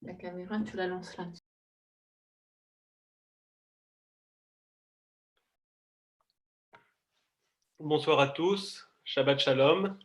La caméra, tu la lances là. Bonsoir à tous, Shabbat Shalom,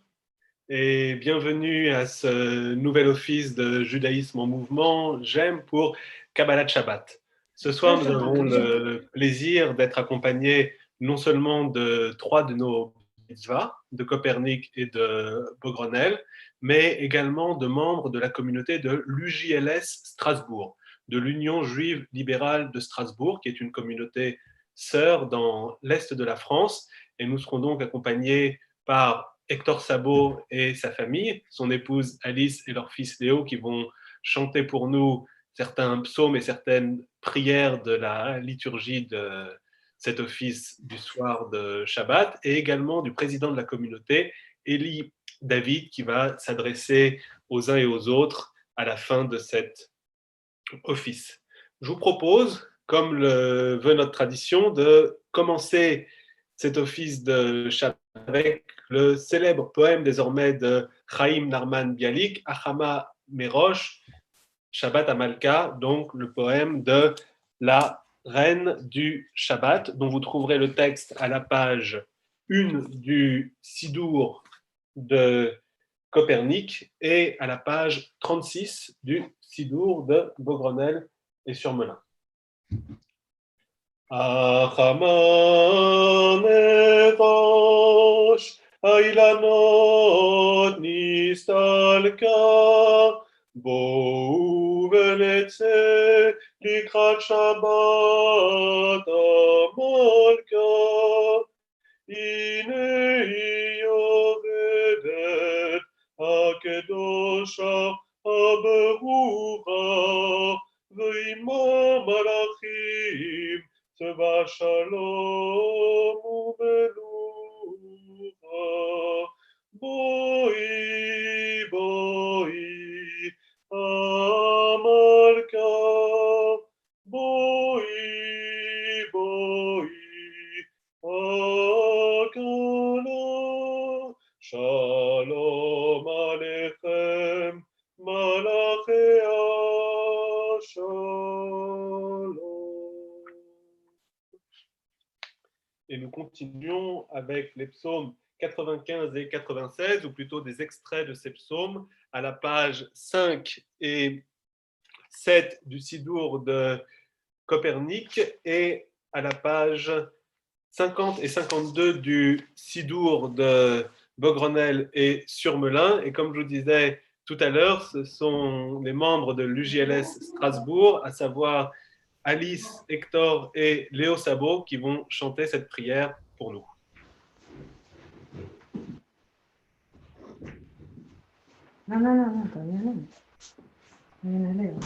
et bienvenue à ce nouvel office de judaïsme en mouvement, j'aime pour Kabbalat Shabbat. Ce soir, nous avons le plaisir d'être accompagnés non seulement de trois de nos mitzvahs, de Copernic et de Beaugrenelle, mais également de membres de la communauté de l'UJLS Strasbourg, de l'Union juive libérale de Strasbourg, qui est une communauté sœur dans l'est de la France. Et nous serons donc accompagnés par Hector Sabot et sa famille, son épouse Alice et leur fils Léo, qui vont chanter pour nous certains psaumes et certaines prières de la liturgie de cet office du soir de Shabbat, et également du président de la communauté, Élie David, qui va s'adresser aux uns et aux autres à la fin de cet office. Je vous propose, comme le veut notre tradition, de commencer cet office de Shabbat avec le célèbre poème désormais de Chaim Narman Bialik, Achama Merosh, Shabbat Amalka, donc le poème de la reine du Shabbat, dont vous trouverez le texte à la page 1 du Sidour de Copernic et à la page 36 du Sidour de Beaugrenelle et Surmelin. Achama merosh, האילנות נסתלקה, בואו ונצא לקראת שבת המלכה. הנה היא יורדת, הקדושה הברורה, ועמה מלאכים צבא שלום ומלוכה. בואי בואי המלכה, בואי בואי הכלה. שלום עליכם מלאכי השלום. Et nous continuons avec les psaumes 95 et 96, ou plutôt des extraits de ces psaumes, à la page 5 et 7 du Sidour de Copernic et à la page 50 et 52 du Sidour de Beaugrenelle et Surmelin. Et comme je vous disais tout à l'heure, ce sont les membres de l'UJLS Strasbourg, à savoir Alice, Hector et Léo Sabot, qui vont chanter cette prière pour nous. Non, todavía no. Todavía no leo.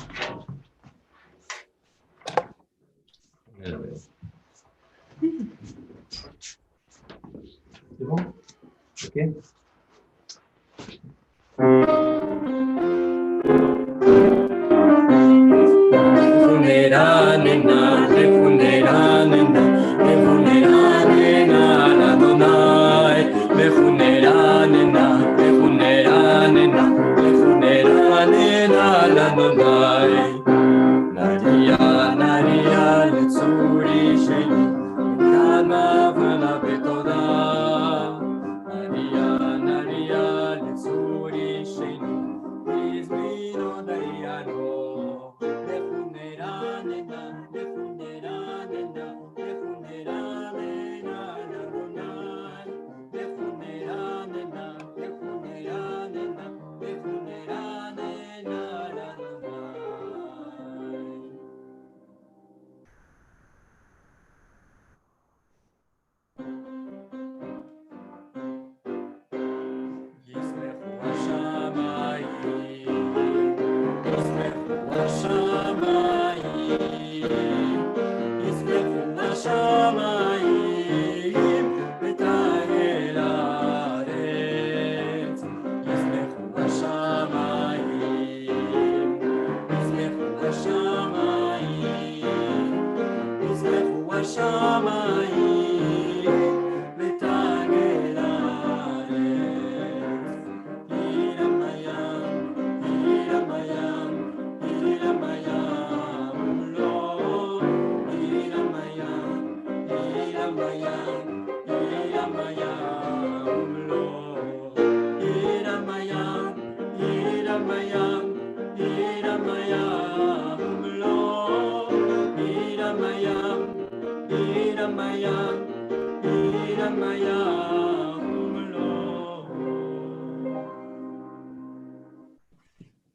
C'est bon? Ok. Maria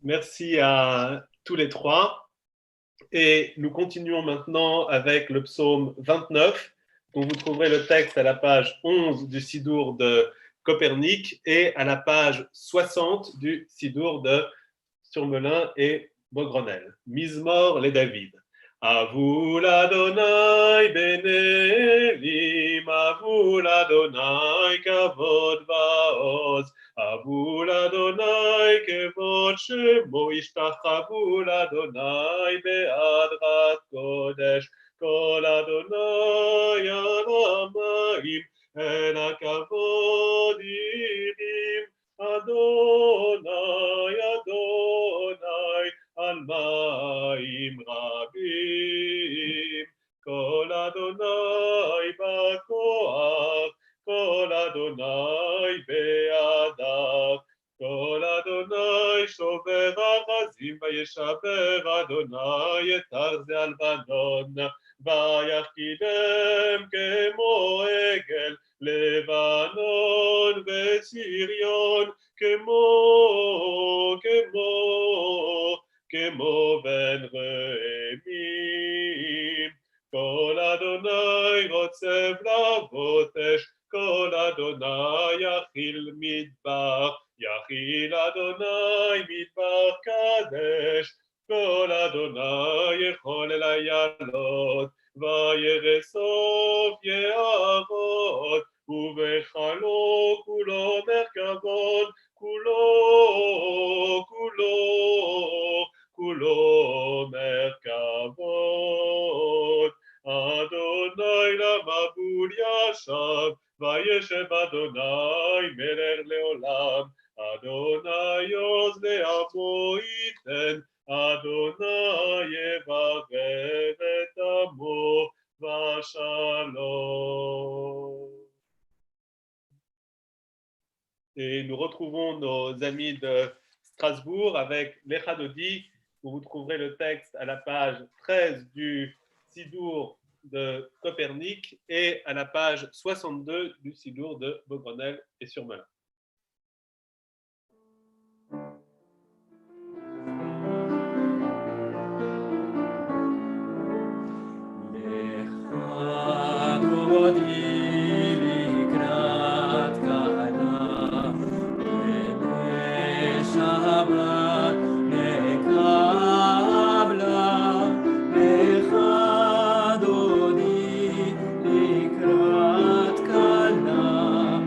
Merci à tous les trois. Et nous continuons maintenant avec le psaume 29, dont vous trouverez le texte à la page 11 du Sidour de Copernic et à la page 60 du Sidour de Surmelin et Beaugrenelle. Mizmor les David. Avou l'Adonai benelim, avou l'Adonai kavod vaoz, avou l'Adonai kevod shemo, ishtachavu l'Adonai be'adrat kodesh, kol Adonai alamayim, el hakavod irim, Adonai, Adonai, על מים רבים, כל אדוני בכוח, כל אדוני בידיו, כל אדוני שובר ארזים, וישבר אדוני את ארזי הלבנון, ויחכימם כמו עגל, לבנון וסריון, כמו בן רעמים. כל אדוני רוצב להבות אש, כל אדוני יכיל מדבר, יכיל אדוני מדבר קדש, כל אדוני יכול אל איילות, וירא סוף יערות, ובחלו כולו מרכבון, כולו מרכבות. אדוני למבול ישב, וישב אדוני מלך לעולם. אדוני עוז לעמו ייתן, אדוני יברך את עמו ושלום. Et nous retrouvons nos amis de Strasbourg avec l'Echadodi, où vous trouverez le texte à la page 13 du Sidour de Copernic et à la page 62 du Sidour de Beaugrenelle et Surmelin. לקראת קנה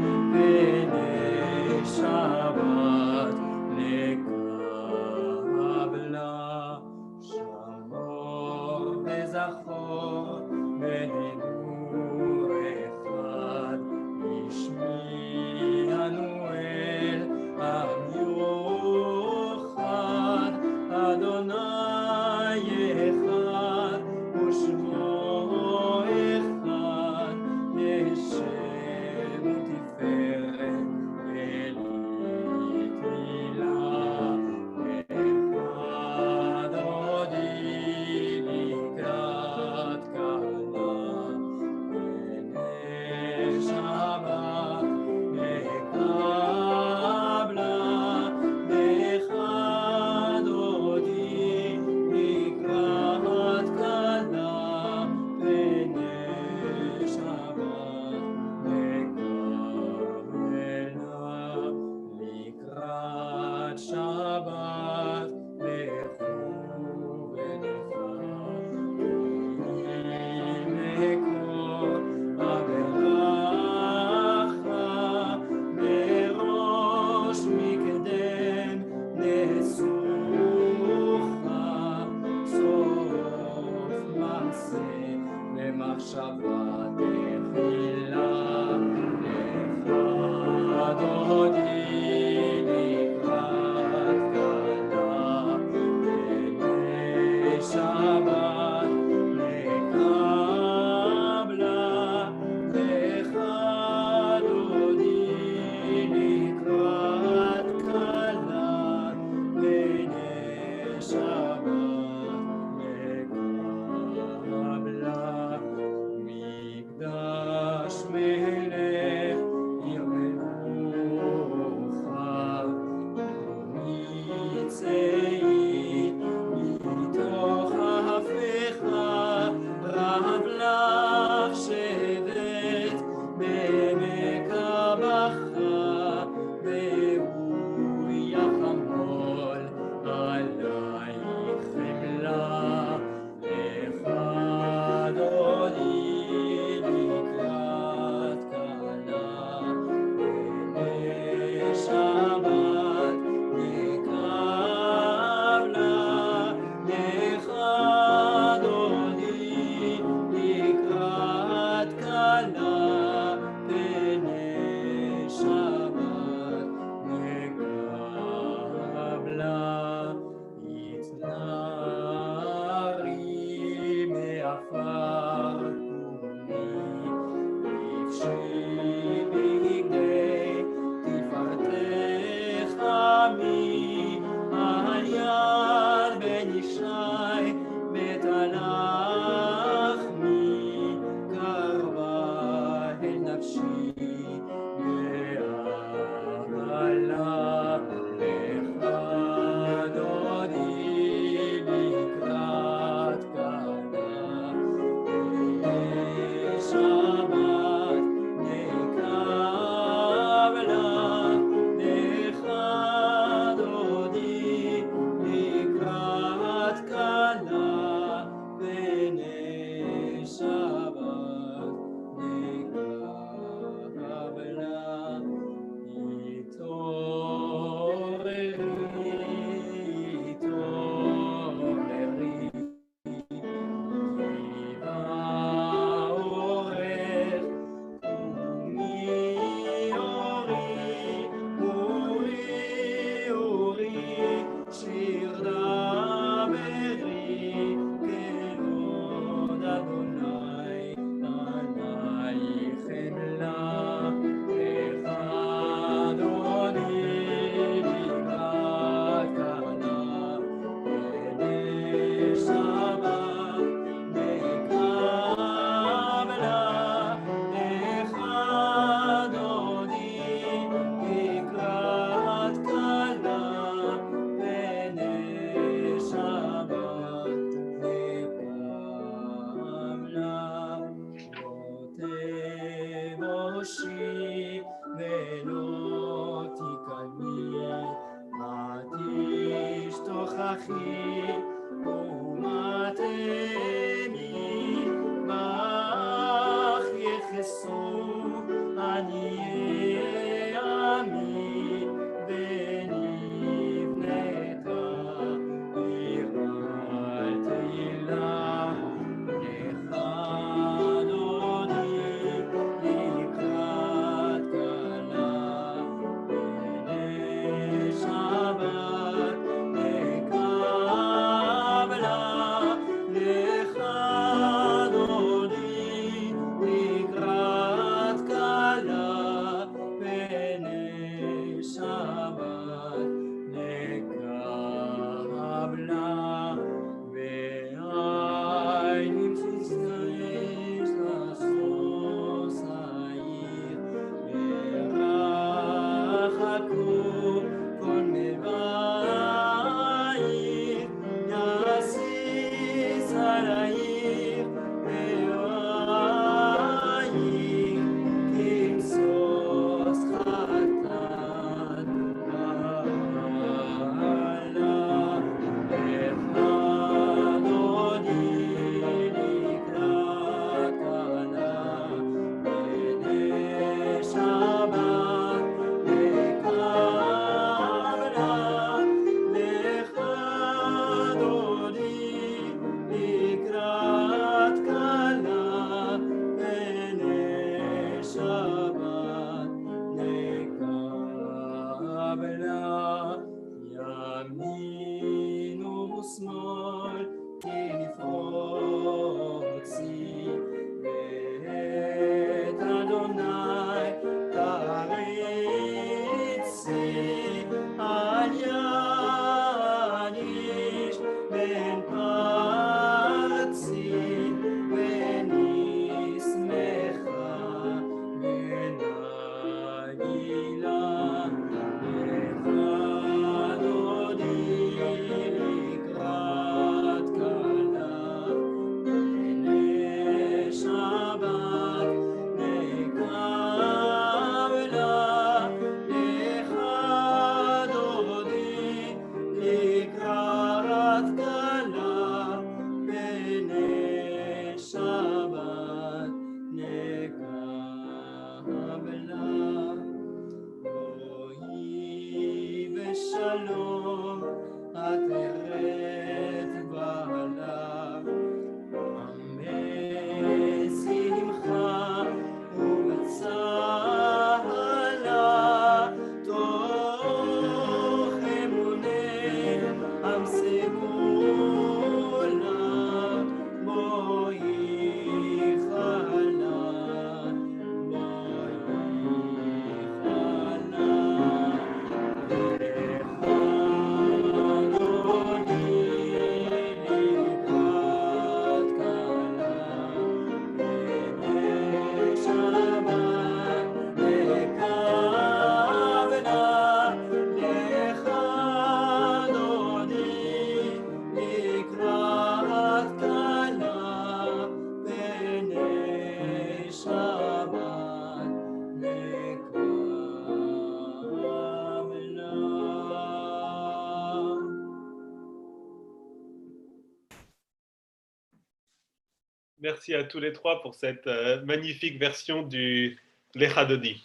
Merci à tous les trois pour cette magnifique version du Lecha Dodi.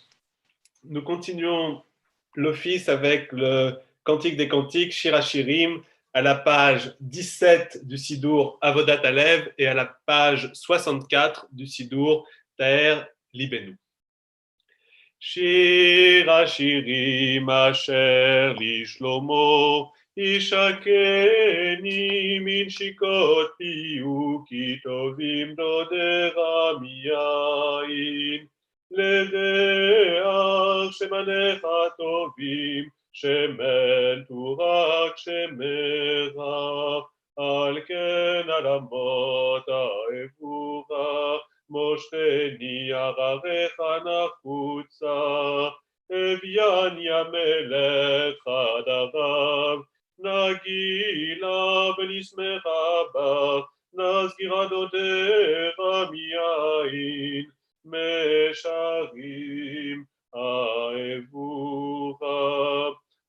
Nous continuons l'office avec le Cantique des Cantiques, Shir HaShirim, à la page 17 du Sidour Avodat Alev et à la page 64 du Sidour Taher Libenu. Shir HaShirim asher li Shlomo ישקני מן שיקות פיהו כי טובים דודך מיין לדרך שמניך טובים שמן תורק שמך על כן על אמות אהבוך מושכני ערריך נחוצה הביאני המלך חדריו נגילה ונשמחה בך, נזכירה דודך מיין, משרים אהבוך.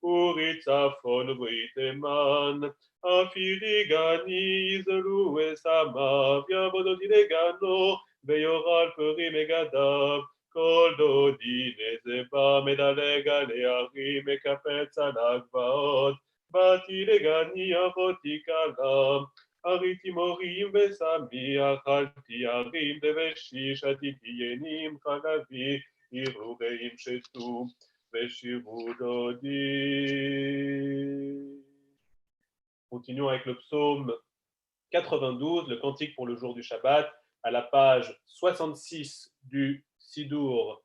אורי צפון וברי תימן, אפילו גני זלו ושמיו, יעבודותי לגנו, ויורל פרי מגדיו. כל דודי נזבה, מדלג על ההרים, מקפץ על הגבעות. באתי לגני אבותי כלם, אריתי מורים ושמי, אכלתי ערים דבשי, שתיתי ינים חלבי, הרהורים שתו ושירו דודי. Continuons avec le psaume 92, le cantique pour le jour du Shabbat, à la page 66 du Sidour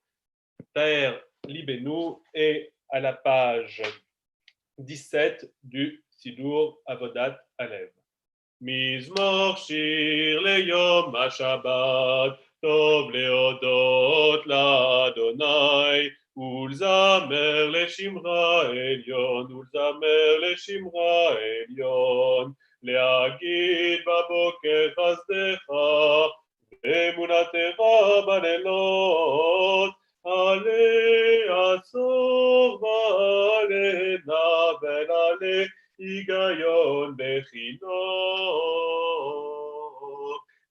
Taher Libenu et à la page 17 du Sidour Avodat Alev. Mizmor shir leyom ha-Shabbat, tov leodot l'Adonai, ולזמר לשמרה עליון, ולזמר לשמרה עליון, להגיד בבוקר חסדך, ואמונתך בלילות, עלי עצור ועלי נבל, עלי היגיון בחינוך.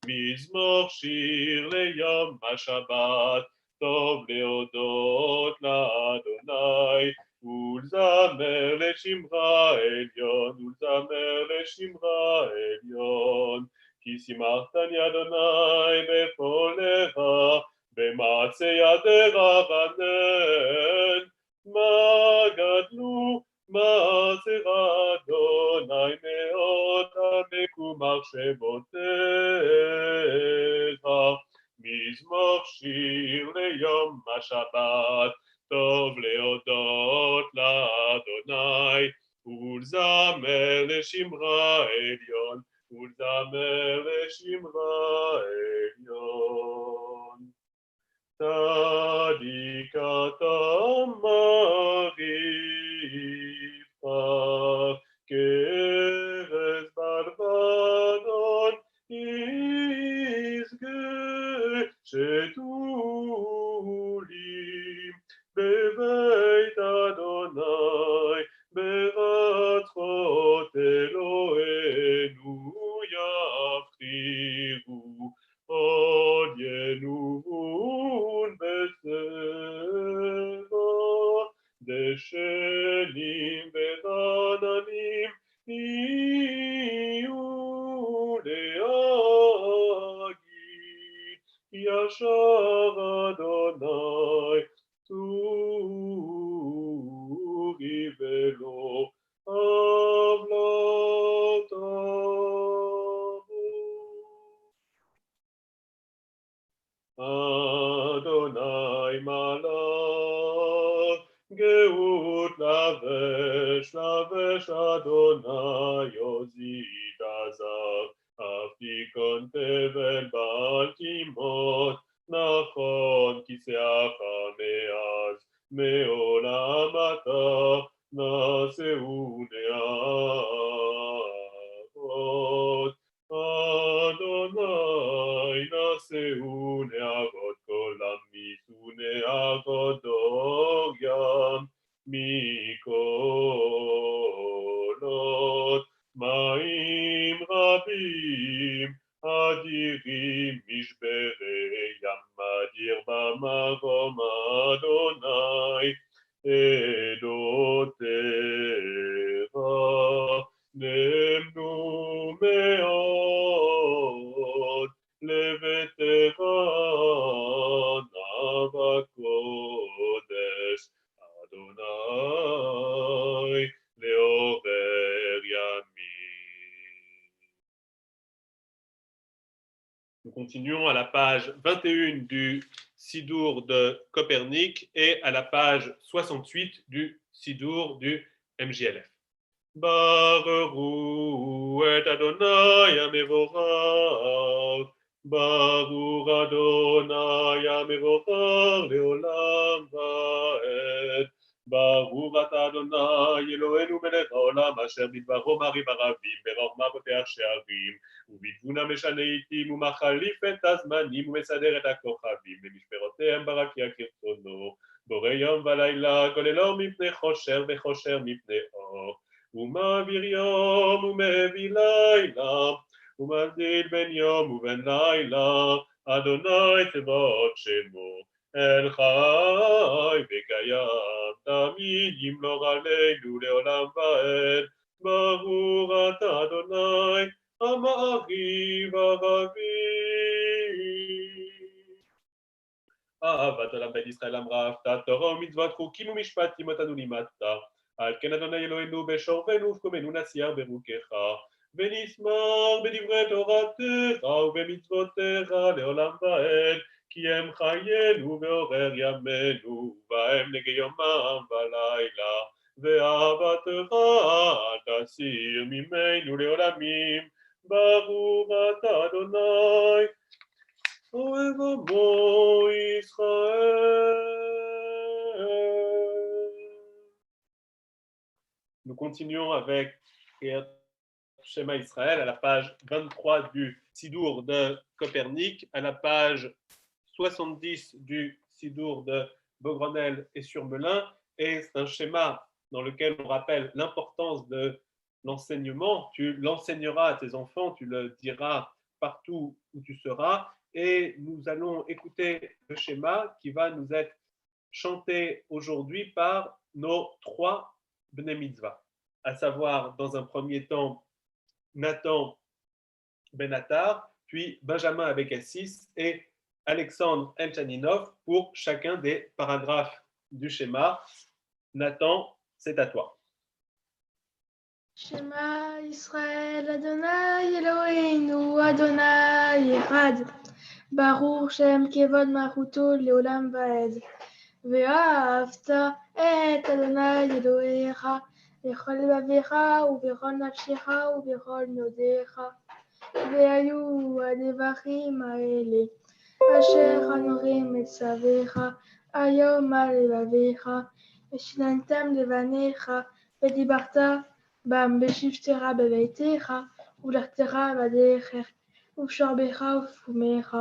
מזמור שיר ליום השבת, טוב להודות לאדוני, ולזמר לשמרה עליון, ולזמר לשמרה עליון. כי שימחתני אדוני בפועלך, במעשה ידיך רנן. מה גדלו מעשיך אדוני מאוד, עמקו מחשבותיך. מזמור שיר ליום השבת, טוב להודות לאדוני, ולזמר לשמרה עליון, ולזמר לשמרה עליון. צדיק אתה מרבך, כארז בלבנון ישגה, שתולים בבית אדוני, ברצחות אלוהינו יבחירו, עוד ינובון בסבא, דשנים ורעננים יהיו להגיד, ישר אדוני טורי ולא עוולותיו. אדוני מלך גאות לבש, לבש אדוני עוזית עזב, אפיקון תבל בעל תימות, נכון כיסאך מאז, מעולם אתה נשאו נערות. אדוני נשאו נערות, כל עמיתו נערות דור ים, מקולות מים רבים, אדירים משברי ים, אדיר במרום אדוני, עדותיך נאמנו מאוד, לביתך נא בקודש, אדוני לעורר ימים. Nous continuons à la page 21 du Sidour de Copernic et à la page 68 du Sidour du MJLF. Baruch et Adonai המבורך, ברוך אדוני המבורך לעולם ועד. ברוך אתה אדוני אלוהינו מלך העולם, אשר בדברו מרהיב ערבים, בחוכמה פותח שערים, ובתבונה משנה עתים, ומחליף את הזמנים, ומסדר את הכוכבים, במשמרותיהם ברקיע כרצונו, בורא יום ולילה, כוללו מפני חושר וחושר מפני אור. ומעביר יום ומביא לילה, ומבדיל בין יום ובין לילה, אדוני צבאות שמו, אל חי וקיים, תמיד ימלוך עלינו לעולם ועד, ברוך אתה אדוני, המאריב הרבים. אהבת עולם בית ישראל אמרה, אהבת תורה ומצוות חוקים ומשפטים אותנו לימדת. על כן אדוני אלוהינו בשורבנו ובקומנו נשיח ברוכך, ונשמח בדברי תורתך ובמצוותיך לעולם ועד, כי הם חיינו ועורר ימינו, בהם נגי יומם ולילה, ואהבתך תסיר ממנו לעולמים, ברוך אתה אדוני, אוהב עמו ישראל. Nous continuons avec Shema Israël à la page 23 du Sidour de Copernic, à la page 70 du Sidour de Beaugrenelle et Surmelin. Et c'est un schéma dans lequel on rappelle l'importance de l'enseignement. Tu l'enseigneras à tes enfants, tu le diras partout où tu seras. Et nous allons écouter le schéma qui va nous être chanté aujourd'hui par nos 3 Bnei Mitzvah, à savoir dans un premier temps Nathan Ben Attar, puis Benjamin avec Assis et Alexandre Elchaninov pour chacun des paragraphes du schéma. Nathan, c'est à toi. Shema Israël Adonai Eloheinu Adonai Echad Baruch Shem Kevod Maruto Leolam Vaed Ve'ahavta et Adonai Elohecha Bechol levavecha ubechol nafshecha ubechol nodecha Ve'ayu adevachim ha'ele Asher anorim etzavecha Ayom al levavecha Veshinantam levanecha Vedibarta bam beshiftera bebeitecha ulachtecha badecher ושרבך ופומך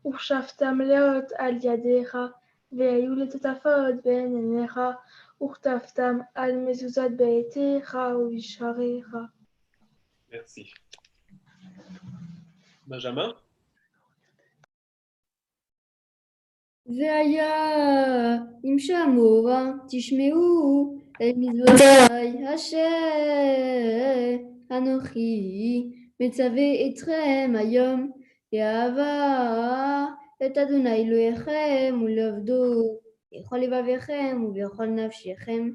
ושפתם לאות על ידיך והיו לטוטפות בין עיניך וכתבתם על מזוזת ביתך ובשעריך. Merci. Benjamin. והיה אם שמוע תשמעו אל מצוותיי אשר אנוכי מצווה אתכם היום לאהבה את אדוני אלוהיכם ולעבדו בכל לבביכם ובכל נפשכם.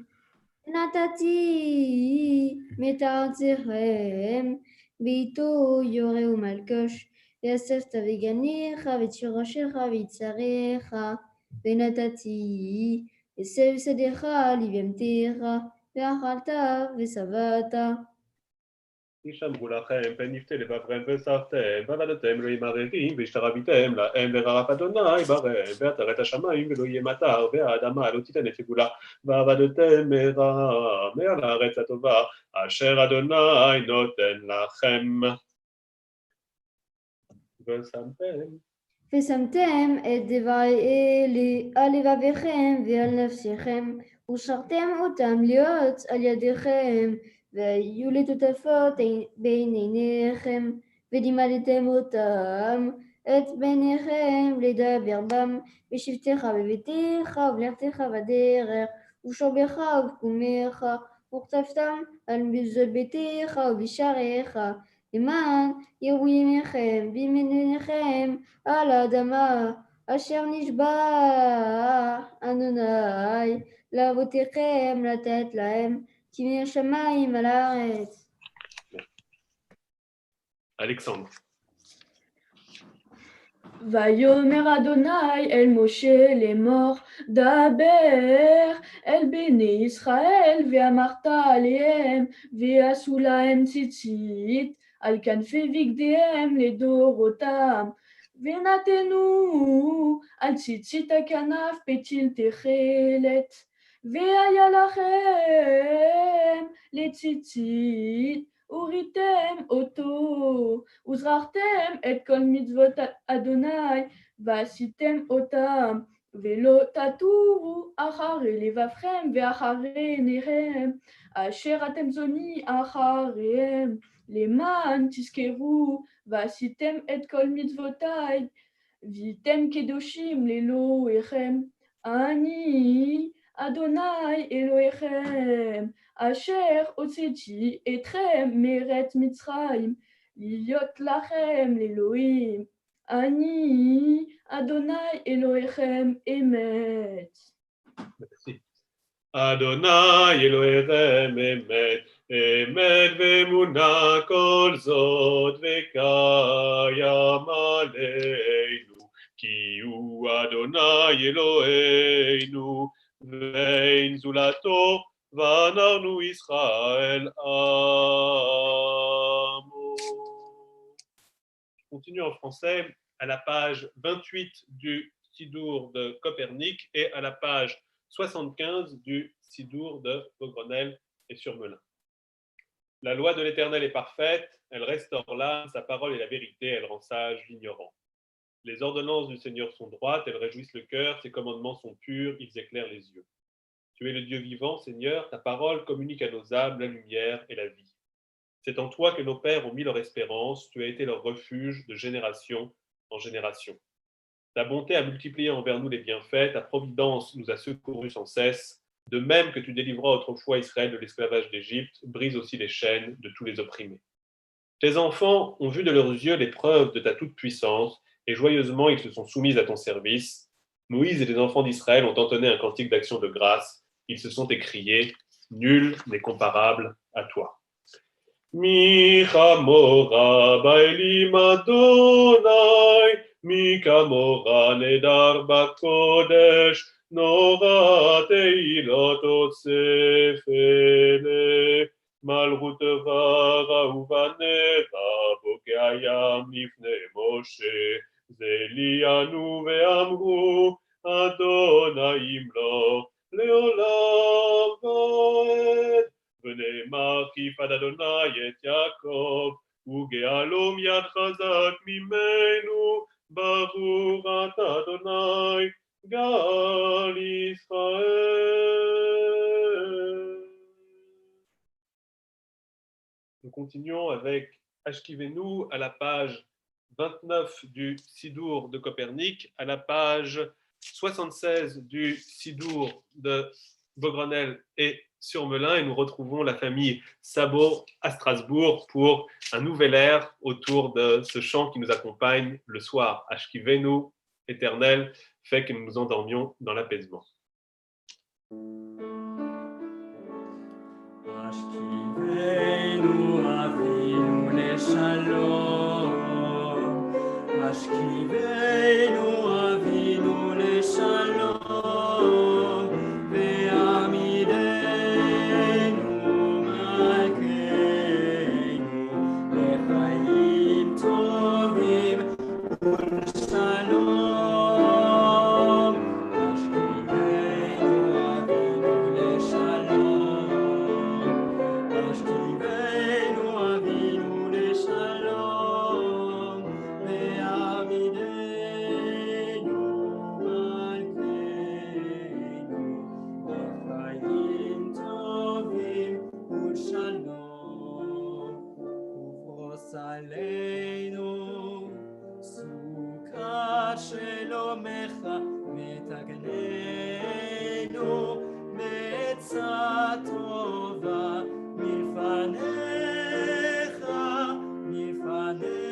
נתתי את ארצכם ואיתו יורה ומלקוש ואספת וגניך ואת שורשיך ויצריך ונתתי אסף שדך לבהמתך ואכלת ושבעת. ישמרו לכם פן יפתה לבבכם ושרתם ועבדתם אלוהים ערבים והשתרביתם להם ורעב אדוני ברם ועטר את השמיים ולא יהיה מטר והאדמה לא תיתן את יבולה ועבדתם מרע מעל הארץ הטובה אשר אדוני נותן לכם. ושמתם את דברי אלה על לבביכם ועל נפשכם ושרתם אותם להיות על ידיכם והיו לטוטפות בין עיניכם ולימדתם אותם את בניכם לדבר בם בשבתך בביתך ובלכתך בדרך ושורבך ובקומך וכתבתם על מזוזות ביתך ובשעריך למען יראו ימיכם וימינכם על האדמה אשר נשבע אדוני לאבותיכם לתת להם כי מהשמיים על הארץ. Alexandre. ויאמר אדוני אל משה לאמור דבר אל בני ישראל ואמרת עליהם ויעשו להם ציצית על כנפי בגדיהם לדורותם ונתנו על ציצית הכנף פתיל תכלת והיה לכם לציצית וריתם אותו, וזרחתם את כל מצוות אדוני, ועשיתם אותם, ולא תטורו אחרי לבבכם ואחרי עיניכם, אשר אתם זונים אחריהם, למען תזכרו ועשיתם את כל מצוותיי, והייתם קדושים לאלוהיכם. אני אדוני אלוהיכם, אשר הוצאתי אתכם מארץ מצרים, להיות לכם לאלוהים. אני אדוני אלוהיכם אמת. Merci. Adonai Elohechem emet, emet ve'emunah kol zot ve'kayam aleinu, ki hu Adonai Eloheinu, ve'ein zulato, v'anarnu Israël amo. Je continue en français à la page 28 du Sidour de Copernic et à la page 75 du Sidour de Vaugrenel et Surmelin. La loi de l'Éternel est parfaite, elle restaure l'âme, sa parole est la vérité, elle rend sage l'ignorant. Les ordonnances du Seigneur sont droites, elles réjouissent le cœur, ses commandements sont purs, ils éclairent les yeux. Tu es le Dieu vivant, Seigneur, ta parole communique à nos âmes la lumière et la vie. C'est en toi que nos pères ont mis leur espérance, tu as été leur refuge de génération en génération. Ta bonté a multiplié envers nous les bienfaits, ta providence nous a secourus sans cesse, de même que tu délivras autrefois Israël de l'esclavage d'Égypte, brise aussi les chaînes de tous les opprimés. Tes enfants ont vu de leurs yeux les preuves de ta toute-puissance, et joyeusement ils se sont soumis à ton service. Moïse et les enfants d'Israël ont entonné un cantique d'action de grâce, ils se sont écriés, nul n'est comparable à toi. Mi chamora baelim Adonai, mi kamora nedar bakodesh, nora teilot otsefele, malchut vara uvaneva, bokeayam lifne Moshe, zelianu ve'amru, Adonai imlo, leolam vaed. Venez markifad Adonai et Yaakov, ugealom yad chazak mimenu, baruch ata Adonai, gal Israël. Nous continuons avec Ashkivenu à la page 29 du Sidour de Copernic, à la page 76 du Sidour de Vaugrenel et Surmelin, et nous retrouvons la famille Sabot à Strasbourg pour un nouvel air autour de ce chant qui nous accompagne le soir. Ashkivenu, éternel, fait que nous nous endormions dans l'apaisement. Ashkivenu avinu leshalom, Ashkivenu avinu leshalom, ve'amidenu malkeinu lechayim tovim ulshalom, Ashkivenu avinu leshalom, Ashkivenu avinu leshalom, ve'amidenu malkeinu lechayim tovim ulshalom, ופרוס עלינו סוכת שלומך ותגננו בעצה טובה מלפניך, מלפניך,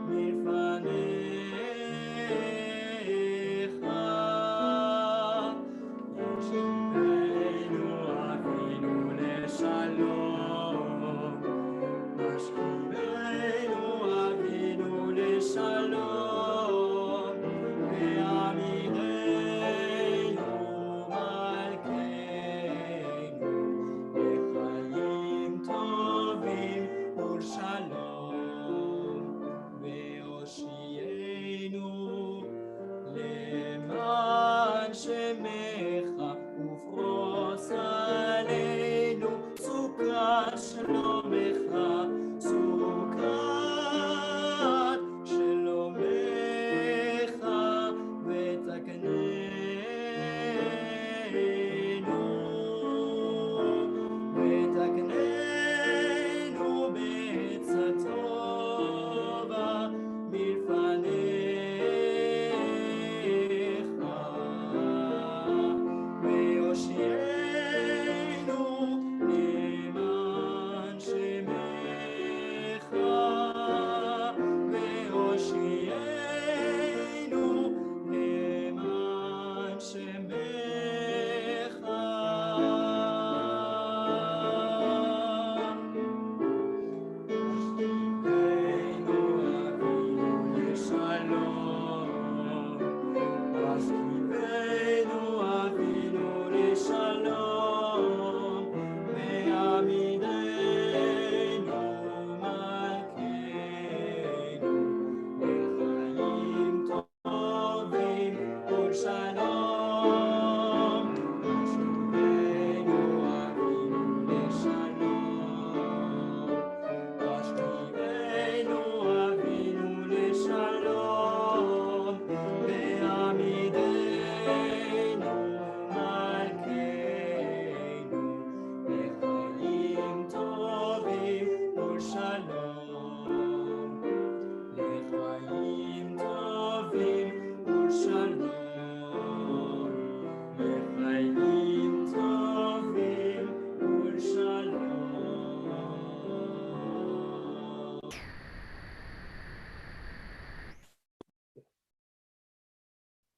מלפניך. ישבנו אבינו לשלום, השכיבנו אבינו לשלום, ועמידנו מלכנו לחיים טובים ולשלום, והושיענו למען שמך ופרוס עלינו סוכה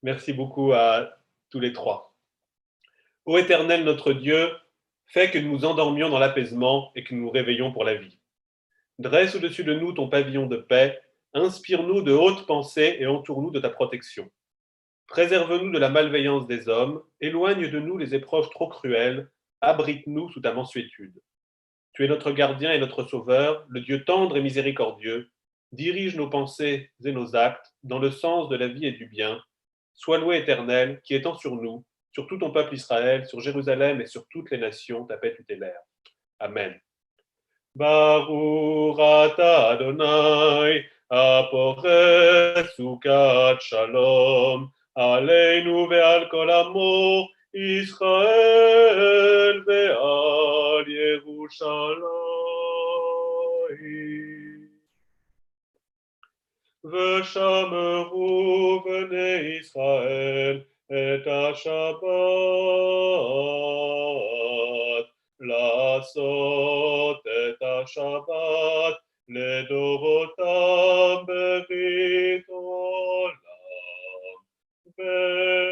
Merci beaucoup à tous les trois. Ô Éternel notre Dieu, fais que nous nous endormions dans l'apaisement et que nous nous réveillions pour la vie. Dresse au-dessus de nous ton pavillon de paix, inspire-nous de hautes pensées et entoure-nous de ta protection. Préserve-nous de la malveillance des hommes, éloigne de nous les épreuves trop cruelles, abrite-nous sous ta mansuétude. Tu es notre gardien et notre sauveur, le Dieu tendre et miséricordieux. Dirige nos pensées et nos actes dans le sens de la vie et du bien. Sois loué Éternel, qui étend sur nous, sur tout ton peuple Israël, sur Jérusalem et sur toutes les nations, ta paix tutélaire. Amen. Baruch ata Adonai, apore sukat shalom, aleinu ve'al kol amo, Israel ve'al Yerushalayim. V'shameru bnei Israel et ha-Shabbat, לעשות את השבת לדורותם ברית עולם.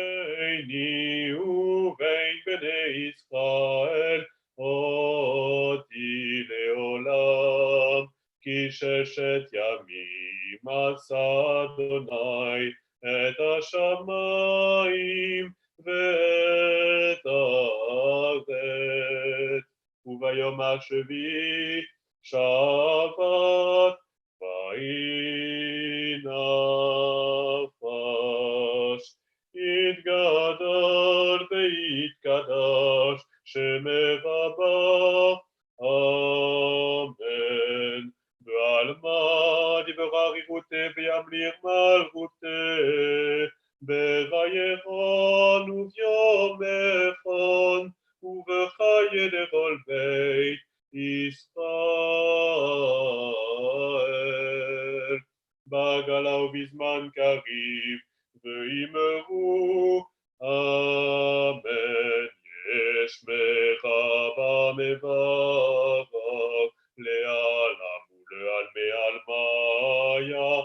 ביני ובין בני ישראל אותי לעולם, כי ששת ימים עשה אדוני את השמיים ואת הארץ. וביום השביעי שבת ויהי נפש. יתגדל ויתקדש שמך רבה. אמן. בעלמא דיברה ריבותי וימליך מלכותי. בחייכון וביום אחד ובחיי לכל בית ישראל. בגלה ובזמן קריב ואמרו אמן. ישמך במברך לעלם ולעלמי עלמיה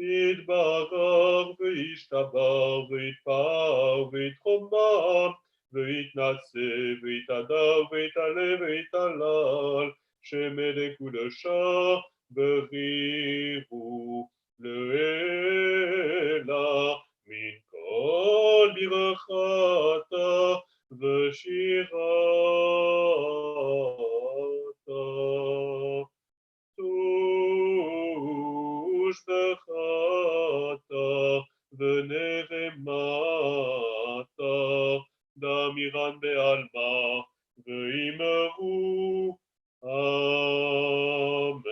יתברך וישתבח ויתפאר ויתרומם ויתנשא ויתהדר ויתעלה ויתהלל שמלך ולשע בריחו לעילה מן כל ברכתה ושירתה. תושבחתה ונרמתה דמירן בעלמא ואמרו Amen.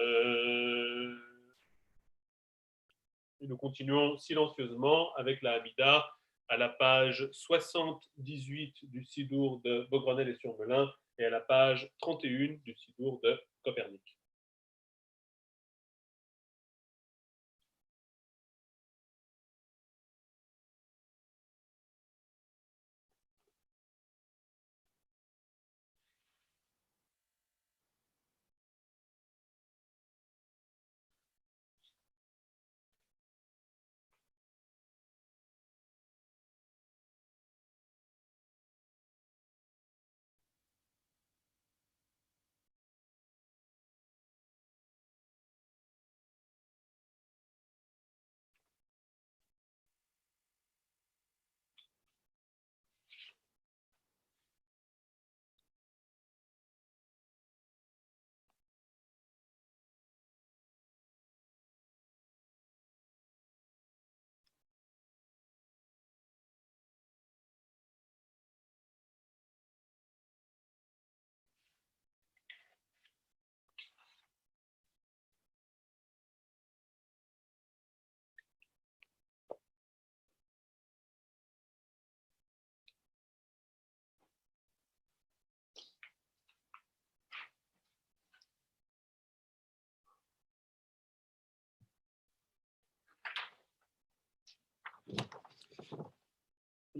Et nous continuons silencieusement avec la Hamida à la page 78 du Sidour de Beaugrenelle et Surmelin et à la page 31 du Sidour de Copernic.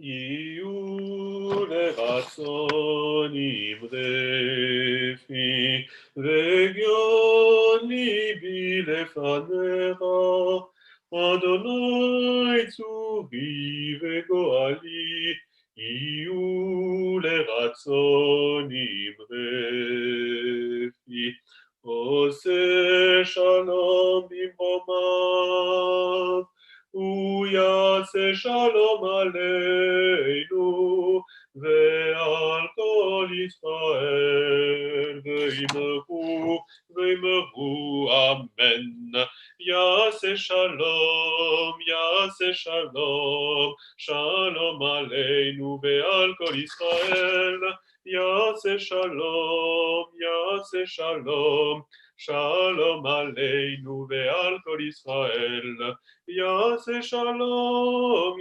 יהיו לרצון אמרי פי והגיון ליבי לפניך, אדוני צורי וגואלי, יהיו לרצון אמרתי. עושה שלום במרומיו, הוא יעשה שלום עלינו ועל כל ישראל, ואמרו אמן. יעשה שלום, שלום עלינו ועל כל ישראל. יעשה שלום, שלום עלינו ועל כל ישראל. יעשה שלום,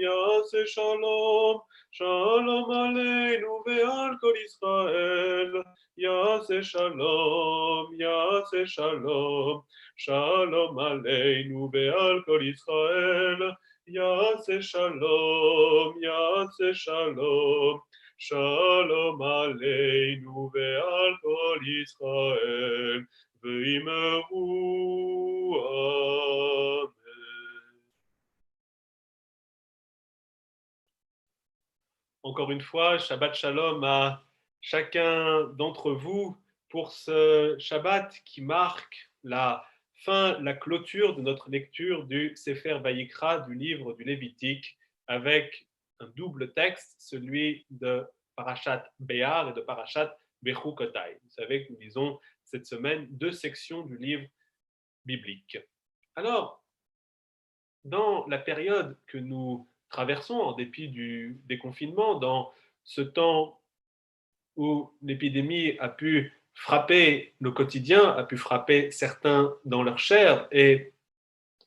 שלום עלינו ועל כל ישראל. יעשה שלום, שלום עלינו ועל כל ישראל. יעשה שלום, שלום עלינו ועל כל ישראל, ואמרו אמן. Encore une fois, Shabbat Shalom à chacun d'entre vous pour ce Shabbat qui marque la fin, la clôture de notre lecture du Sefer Vayikra, du livre du Lévitique, avec un double texte, celui de Parashat Béar et de Parashat Bechukotai. Vous savez que nous lisons cette semaine 2 sections du livre biblique. Alors, dans la période que nous traversons, en dépit du déconfinement, dans ce temps où l'épidémie a pu frapper nos quotidiens, a pu frapper certains dans leur chair et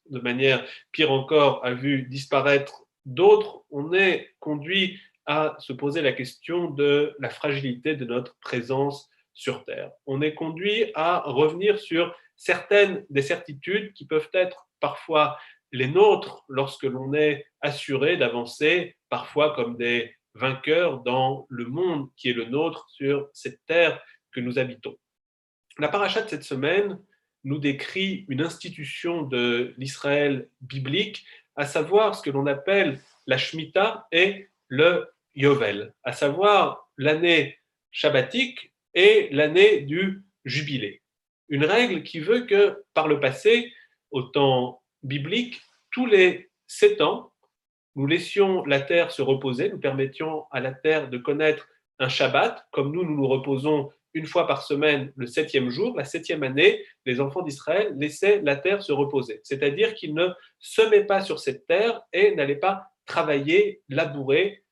de manière pire encore a vu disparaître d'autres, on est conduit à se poser la question de la fragilité de notre présence sur Terre. On est conduit à revenir sur certaines des certitudes qui peuvent être parfois les nôtres lorsque l'on est assuré d'avancer, parfois comme des vainqueurs dans le monde qui est le nôtre sur cette terre que nous habitons. La paracha de cette semaine nous décrit une institution de l'Israël biblique, à savoir ce que l'on appelle la Shemitah et le Yovel, à savoir l'année shabbatique et l'année du jubilé. Une règle qui veut que par le passé, au temps biblique, tous les 7 ans, nous laissions la terre se reposer, nous permettions à la terre de connaître un Shabbat, comme nous nous reposons une fois par semaine le 7e jour. La 7e année, les enfants d'Israël laissaient la terre se reposer, c'est-à-dire qu'ils ne semaient pas sur cette terre et n'allaient pas travailler, labourer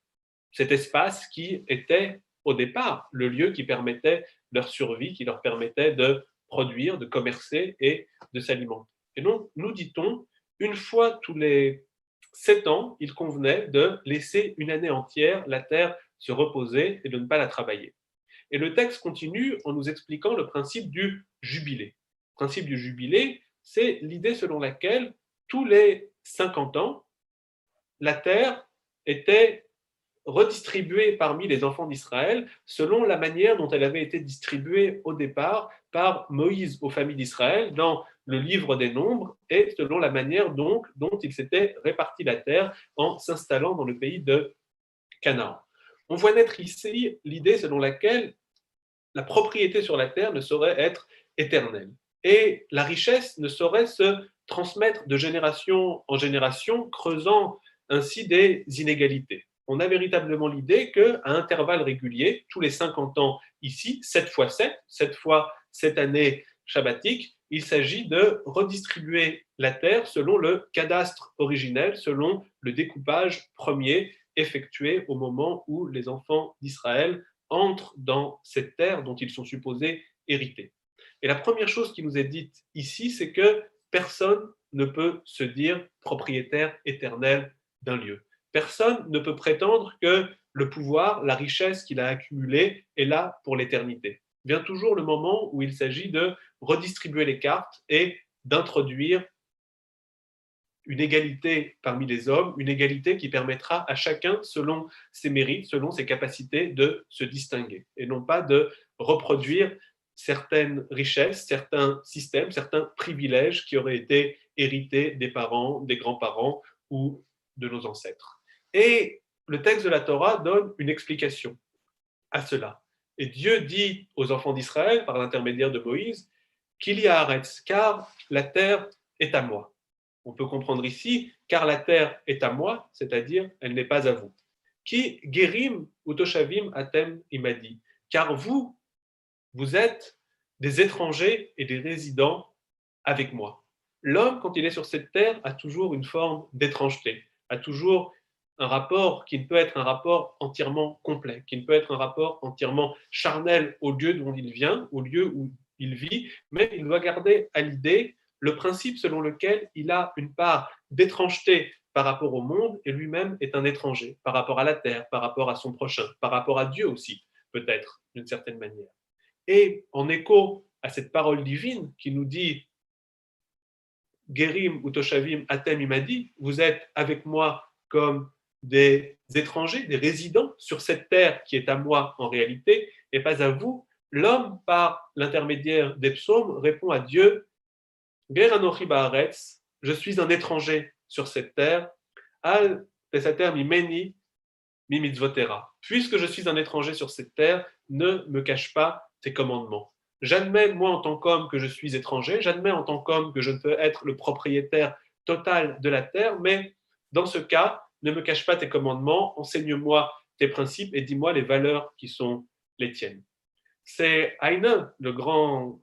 cet espace qui était au départ le lieu qui permettait leur survie, qui leur permettait de produire, de commercer et de s'alimenter. Et donc, nous dit-on, une fois tous les 7 ans, il convenait de laisser une année entière la terre se reposer et de ne pas la travailler. Et le texte continue en nous expliquant le principe du jubilé. Le principe du jubilé, c'est l'idée selon laquelle tous les 50 ans, la terre était redistribuée parmi les enfants d'Israël selon la manière dont elle avait été distribuée au départ par Moïse aux familles d'Israël dans le livre des Nombres et selon la manière donc dont il s'était réparti la terre en s'installant dans le pays de Canaan. On voit naître ici l'idée selon laquelle la propriété sur la terre ne saurait être éternelle et la richesse ne saurait se transmettre de génération en génération, creusant ainsi des inégalités. On a véritablement l'idée qu'à intervalles réguliers, tous les 50 ans ici, 7 fois 7, 7 fois cette année shabbatique, il s'agit de redistribuer la terre selon le cadastre originel, selon le découpage premier effectué au moment où les enfants d'Israël entrent dans cette terre dont ils sont supposés hériter. Et la première chose qui nous est dite ici, c'est que personne ne peut se dire propriétaire éternel d'un lieu. Personne ne peut prétendre que le pouvoir, la richesse qu'il a accumulée est là pour l'éternité. Vient toujours le moment où il s'agit de redistribuer les cartes et d'introduire une égalité parmi les hommes, une égalité qui permettra à chacun, selon ses mérites, selon ses capacités, de se distinguer et non pas de reproduire certaines richesses, certains systèmes, certains privilèges qui auraient été hérités des parents, des grands-parents ou de nos ancêtres. Et le texte de la Torah donne une explication à cela. Et Dieu dit aux enfants d'Israël, par l'intermédiaire de Moïse, qu'il y a Haaretz, car la terre est à moi. On peut comprendre ici, car la terre est à moi, c'est-à-dire elle n'est pas à vous. Qui gerim ou toshavim atem imadi, car vous êtes des étrangers et des résidents avec moi. L'homme, quand il est sur cette terre, a toujours une forme d'étrangeté, a toujours un rapport qui ne peut être un rapport entièrement complet, qui ne peut être un rapport entièrement charnel au lieu d'où il vient, au lieu où il vit, mais il doit garder à l'idée le principe selon lequel il a une part d'étrangeté par rapport au monde et lui-même est un étranger par rapport à la terre, par rapport à son prochain, par rapport à Dieu aussi, peut-être, d'une certaine manière. Et en écho à cette parole divine qui nous dit Gerim ou Toshavim Atem Imadi, vous êtes avec moi comme des étrangers, des résidents sur cette terre qui est à moi en réalité et pas à vous. L'homme, par l'intermédiaire des psaumes, répond à Dieu Ger Anochi Baaretz, je suis un étranger sur cette terre. Al Pesater Mimeni Mimitzvotera. Puisque je suis un étranger sur cette terre, ne me cache pas tes commandements. J'admets, moi, en tant qu'homme, que je suis étranger. J'admets, en tant qu'homme, que je ne peux être le propriétaire total de la terre. Mais dans ce cas, ne me cache pas tes commandements. Enseigne-moi tes principes et dis-moi les valeurs qui sont les tiennes. C'est Heine, le grand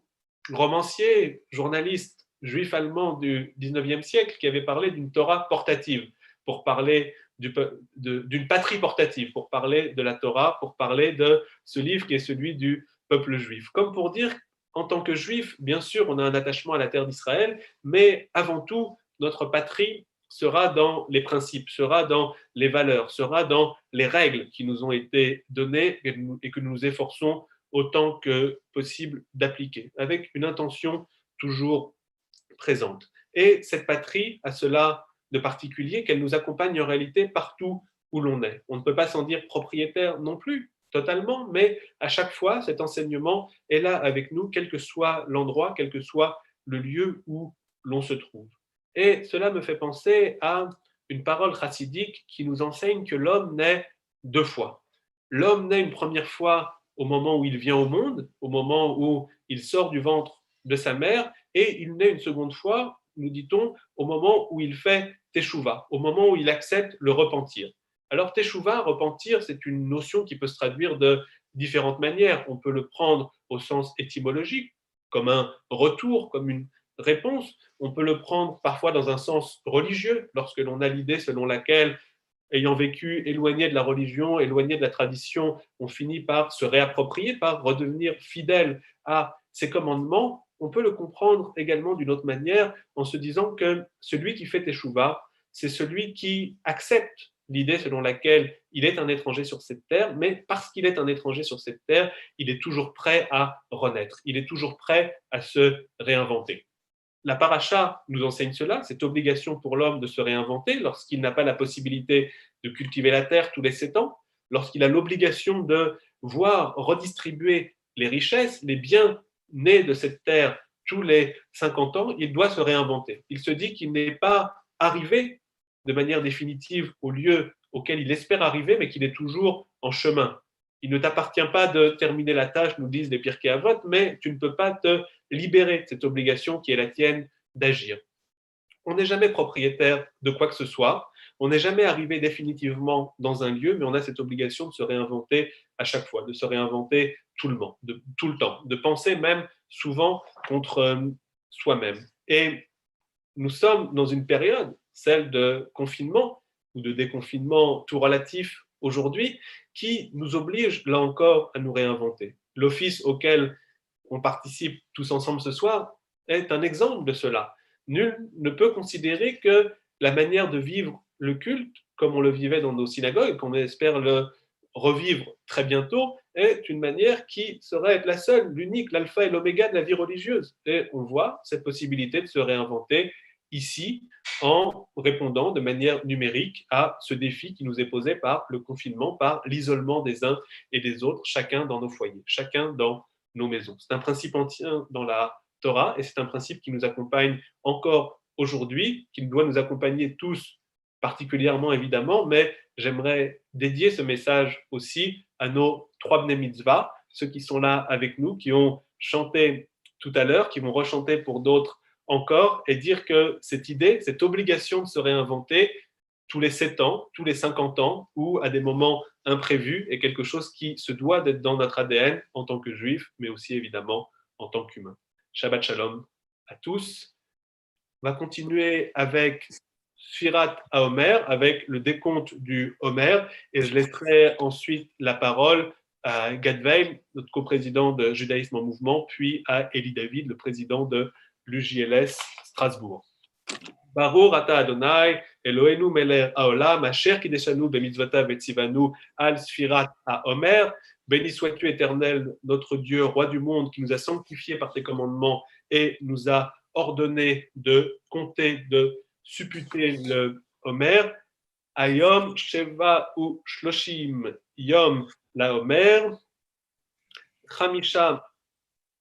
romancier, journaliste juif allemand du 19e siècle, qui avait parlé d'une Torah portative, pour parler d'une patrie portative, pour parler de la Torah, pour parler de ce livre qui est celui du peuple juif. Comme pour dire, en tant que juif, bien sûr, on a un attachement à la terre d'Israël, mais avant tout, notre patrie sera dans les principes, sera dans les valeurs, sera dans les règles qui nous ont été données et que nous nous efforçons autant que possible d'appliquer, avec une intention toujours présente. Et cette patrie a cela de particulier qu'elle nous accompagne en réalité partout où l'on est. On ne peut pas s'en dire propriétaire non plus, totalement, mais à chaque fois, cet enseignement est là avec nous, quel que soit l'endroit, quel que soit le lieu où l'on se trouve. Et cela me fait penser à une parole chassidique qui nous enseigne que l'homme naît deux fois. L'homme naît une première fois au moment où il vient au monde, au moment où il sort du ventre de sa mère, et il naît une seconde fois, nous dit-on, au moment où il fait teshuva, au moment où il accepte le repentir. Alors teshuva, repentir, c'est une notion qui peut se traduire de différentes manières. On peut le prendre au sens étymologique, comme un retour, comme une réponse. On peut le prendre parfois dans un sens religieux, lorsque l'on a l'idée selon laquelle, ayant vécu éloigné de la religion, éloigné de la tradition, on finit par se réapproprier, par redevenir fidèle à ses commandements. On peut le comprendre également d'une autre manière en se disant que celui qui fait teshuva, c'est celui qui accepte l'idée selon laquelle il est un étranger sur cette terre, mais parce qu'il est un étranger sur cette terre, il est toujours prêt à renaître, il est toujours prêt à se réinventer. La paracha nous enseigne cela, cette obligation pour l'homme de se réinventer lorsqu'il n'a pas la possibilité de cultiver la terre tous les 7 ans, lorsqu'il a l'obligation de voir redistribuer les richesses, les biens nés de cette terre tous les 50 ans, il doit se réinventer. Il se dit qu'il n'est pas arrivé de manière définitive au lieu auquel il espère arriver, mais qu'il est toujours en chemin. Il ne t'appartient pas de terminer la tâche, nous disent les Pirkei Avot, mais tu ne peux pas te libérer de cette obligation qui est la tienne d'agir. On n'est jamais propriétaire de quoi que ce soit, on n'est jamais arrivé définitivement dans un lieu, mais on a cette obligation de se réinventer à chaque fois, de se réinventer tout le temps, de penser même souvent contre soi-même. Et nous sommes dans une période, celle de confinement ou de déconfinement tout relatif aujourd'hui, qui nous oblige là encore à nous réinventer. L'office auquel on participe tous ensemble ce soir est un exemple de cela. Nul ne peut considérer que la manière de vivre le culte, comme on le vivait dans nos synagogues, qu'on espère le revivre très bientôt, est une manière qui serait être la seule, l'unique, l'alpha et l'oméga de la vie religieuse. Et on voit cette possibilité de se réinventer ici en répondant de manière numérique à ce défi qui nous est posé par le confinement, par l'isolement des uns et des autres, chacun dans nos foyers, chacun dans nos maisons. C'est un principe ancien dans la Torah et c'est un principe qui nous accompagne encore aujourd'hui, qui doit nous accompagner tous particulièrement évidemment, mais j'aimerais dédier ce message aussi à nos 3 Bnei Mitzvah, ceux qui sont là avec nous, qui ont chanté tout à l'heure, qui vont rechanter pour d'autres encore, et dire que cette idée, cette obligation de se réinventer tous les 7 ans, tous les 50 ans, ou à des moments imprévus, est quelque chose qui se doit d'être dans notre ADN en tant que juif, mais aussi évidemment en tant qu'humain. Shabbat Shalom à tous. On va continuer avec Sfirat HaOmer, avec le décompte du Homer, et je laisserai ensuite la parole à Gad Weil, notre coprésident de Judaïsme en Mouvement, puis à Eli David, le président de l'UJLS Strasbourg. Baruch ata Adonai, Eloheinu melech haolam, asher kideshanu bemitzvotav etzivanu al Sfirat HaOmer. Béni sois-tu, Éternel, notre Dieu, roi du monde, qui nous a sanctifiés par tes commandements et nous a ordonné de compter, de supputer le Homer. Ayom Sheva ou Shloshim Yom la Homer, Chamisha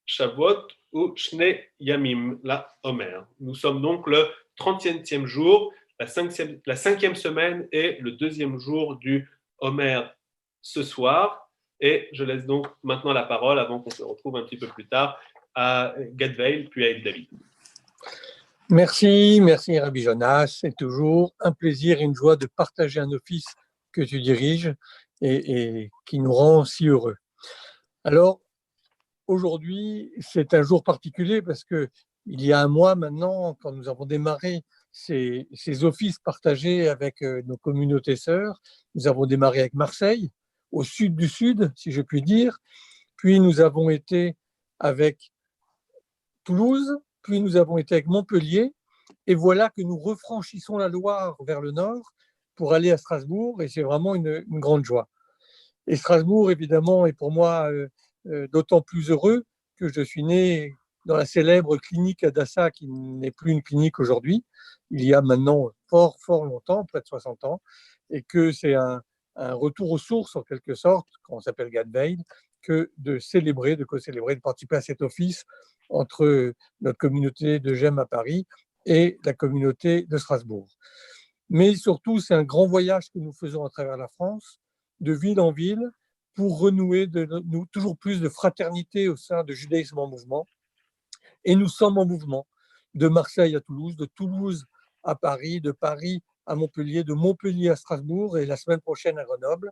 Shavuot ou Shne Yamim la Homer. Nous sommes donc le 30e jour, la 5e semaine et le 2e jour du Homer ce soir. Et je laisse donc maintenant la parole, avant qu'on se retrouve un petit peu plus tard, à Gad Weil, puis à Eli David. Merci Rabbi Jonas. C'est toujours un plaisir et une joie de partager un office que tu diriges et qui nous rend si heureux. Alors, aujourd'hui, c'est un jour particulier parce qu'il y a un mois maintenant, quand nous avons démarré ces offices partagés avec nos communautés sœurs, nous avons démarré avec Marseille, au sud du sud, si je puis dire, puis nous avons été avec Toulouse, puis nous avons été avec Montpellier, et voilà que nous refranchissons la Loire vers le nord pour aller à Strasbourg, et c'est vraiment une grande joie. Et Strasbourg, évidemment, est pour moi d'autant plus heureux que je suis né dans la célèbre clinique Hadassah, qui n'est plus une clinique aujourd'hui, il y a maintenant fort longtemps, près de 60 ans, et que c'est un retour aux sources, en quelque sorte, quand on s'appelle Gad Weil, que de célébrer, de co-célébrer, de participer à cet office entre notre communauté de GEM à Paris et la communauté de Strasbourg. Mais surtout, c'est un grand voyage que nous faisons à travers la France, de ville en ville, pour renouer toujours plus de fraternité au sein de Judaïsme en Mouvement. Et nous sommes en mouvement, de Marseille à Toulouse, de Toulouse à Paris, de Paris à Montpellier, de Montpellier à Strasbourg, et la semaine prochaine à Grenoble.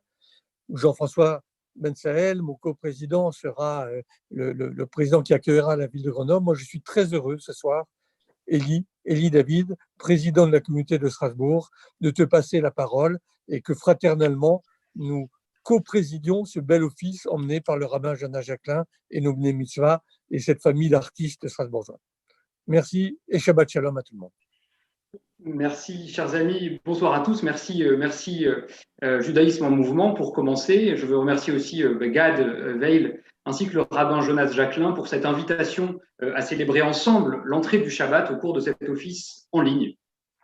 Jean-François Ben-Sahel, mon coprésident, sera le président qui accueillera la ville de Grenoble. Moi, je suis très heureux ce soir, Eli David, président de la communauté de Strasbourg, de te passer la parole et que fraternellement, nous coprésidions ce bel office emmené par le rabbin Jonas Jacquelin et nos Bnei Mitzvah et cette famille d'artistes strasbourgeois. Merci et Shabbat Shalom à tout le monde. Merci, chers amis. Bonsoir à tous. Merci Judaïsme en Mouvement pour commencer. Je veux remercier aussi Gad Weil ainsi que le rabbin Jonas Jacquelin pour cette invitation à célébrer ensemble l'entrée du Shabbat au cours de cet office en ligne.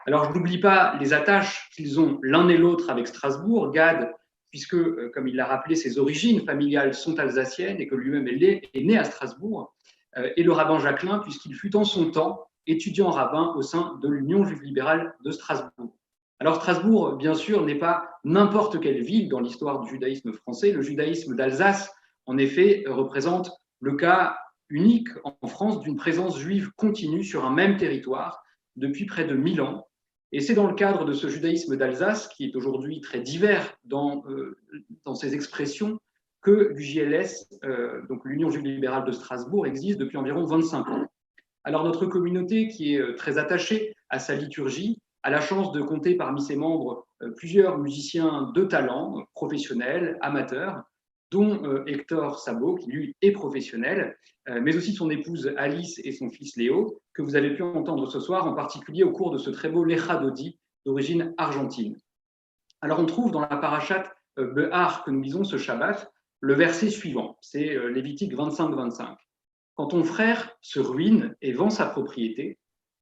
Alors, je n'oublie pas les attaches qu'ils ont l'un et l'autre avec Strasbourg. Gad, puisque, comme il l'a rappelé, ses origines familiales sont alsaciennes et que lui-même est né à Strasbourg, et le rabbin Jacquelin, puisqu'il fut en son temps étudiant rabbin au sein de l'Union juive libérale de Strasbourg. Alors Strasbourg, bien sûr, n'est pas n'importe quelle ville dans l'histoire du judaïsme français. Le judaïsme d'Alsace, en effet, représente le cas unique en France d'une présence juive continue sur un même territoire depuis près de 1000 ans. Et c'est dans le cadre de ce judaïsme d'Alsace, qui est aujourd'hui très divers dans ses expressions, que l'UJLS, donc l'Union juive libérale de Strasbourg, existe depuis environ 25 ans. Alors notre communauté, qui est très attachée à sa liturgie, a la chance de compter parmi ses membres plusieurs musiciens de talent, professionnels, amateurs, dont Hector Sabot, qui lui est professionnel, mais aussi son épouse Alice et son fils Léo, que vous avez pu entendre ce soir, en particulier au cours de ce très beau Lecha Dodi d'origine argentine. Alors on trouve dans la parashat Behar que nous lisons ce Shabbat, le verset suivant, c'est Lévitique 25-25. Quand ton frère se ruine et vend sa propriété,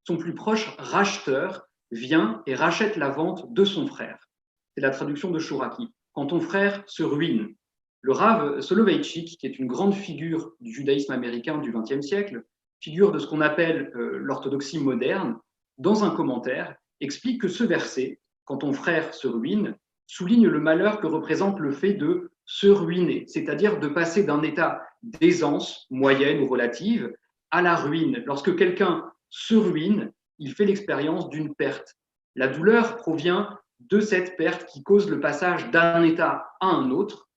son plus proche racheteur vient et rachète la vente de son frère. C'est la traduction de Chouraki. Quand ton frère se ruine. Le Rav Soloveitchik, qui est une grande figure du judaïsme américain du XXe siècle, figure de ce qu'on appelle l'orthodoxie moderne, dans un commentaire, explique que ce verset, quand ton frère se ruine, souligne le malheur que représente le fait de se ruiner, c'est-à-dire de passer d'un état d'aisance moyenne ou relative à la ruine. Lorsque quelqu'un se ruine, il fait l'expérience d'une perte. La douleur provient de cette perte qui cause le passage d'un état à un autre,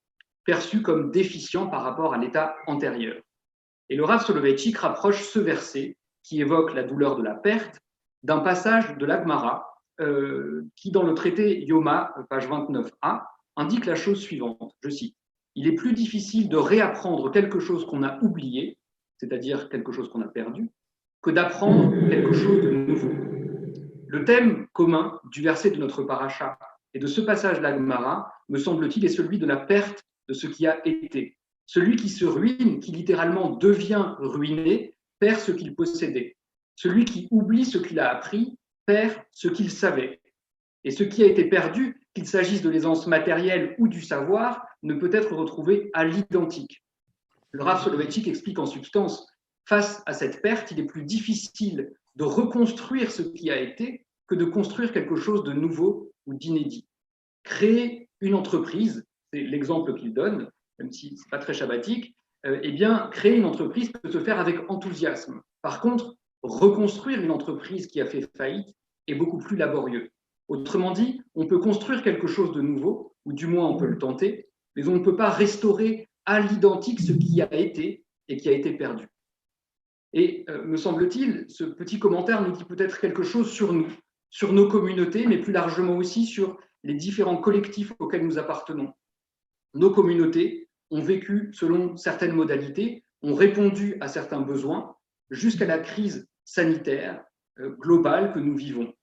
perçu comme déficient par rapport à l'état antérieur. Et le Rav Soloveitchik rapproche ce verset, qui évoque la douleur de la perte, d'un passage de l'Agmara, qui, dans le traité Yoma, page 29a, indique la chose suivante, je cite, « Il est plus difficile de réapprendre quelque chose qu'on a oublié, c'est-à-dire quelque chose qu'on a perdu, que d'apprendre quelque chose de nouveau. » Le thème commun du verset de notre paracha et de ce passage de l'Agmara, me semble-t-il, est celui de la perte de ce qui a été. Celui qui se ruine, qui littéralement devient ruiné, perd ce qu'il possédait. Celui qui oublie ce qu'il a appris, perd ce qu'il savait. Et ce qui a été perdu, qu'il s'agisse de l'aisance matérielle ou du savoir, ne peut être retrouvé à l'identique. Le Rav Soloveitchik explique en substance, face à cette perte, il est plus difficile de reconstruire ce qui a été que de construire quelque chose de nouveau ou d'inédit. Créer une entreprise, c'est l'exemple qu'il donne, même si ce n'est pas très shabbatique, eh bien, créer une entreprise peut se faire avec enthousiasme. Par contre, reconstruire une entreprise qui a fait faillite est beaucoup plus laborieux. Autrement dit, on peut construire quelque chose de nouveau, ou du moins on peut le tenter, mais on ne peut pas restaurer à l'identique ce qui a été et qui a été perdu. Et me semble-t-il, ce petit commentaire nous dit peut-être quelque chose sur nous, sur nos communautés, mais plus largement aussi sur les différents collectifs auxquels nous appartenons. Nos communautés ont vécu selon certaines modalités, ont répondu à certains besoins, jusqu'à la crise sanitaire globale que nous vivons.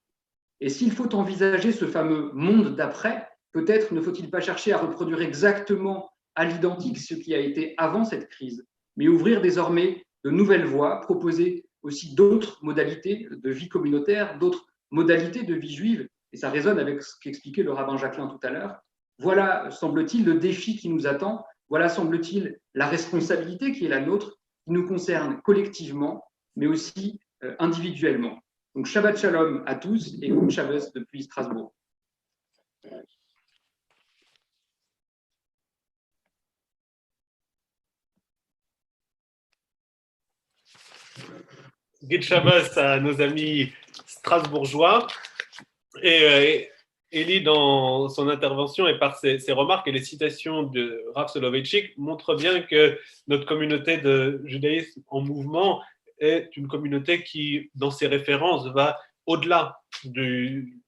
Et s'il faut envisager ce fameux monde d'après, peut-être ne faut-il pas chercher à reproduire exactement à l'identique ce qui a été avant cette crise, mais ouvrir désormais de nouvelles voies, proposer aussi d'autres modalités de vie communautaire, d'autres modalités de vie juive, et ça résonne avec ce qu'expliquait le rabbin Jacquelin tout à l'heure. Voilà, semble-t-il, le défi qui nous attend, voilà, semble-t-il, la responsabilité qui est la nôtre, qui nous concerne collectivement, mais aussi individuellement. Donc, Shabbat Shalom à tous et Good Shabbos depuis Strasbourg. Good Shabbos à nos amis strasbourgeois. Et Elie, dans son intervention et par ses remarques et les citations de Rav Soloveitchik, montre bien que notre communauté de judaïsme en mouvement est une communauté qui, dans ses références, va au-delà du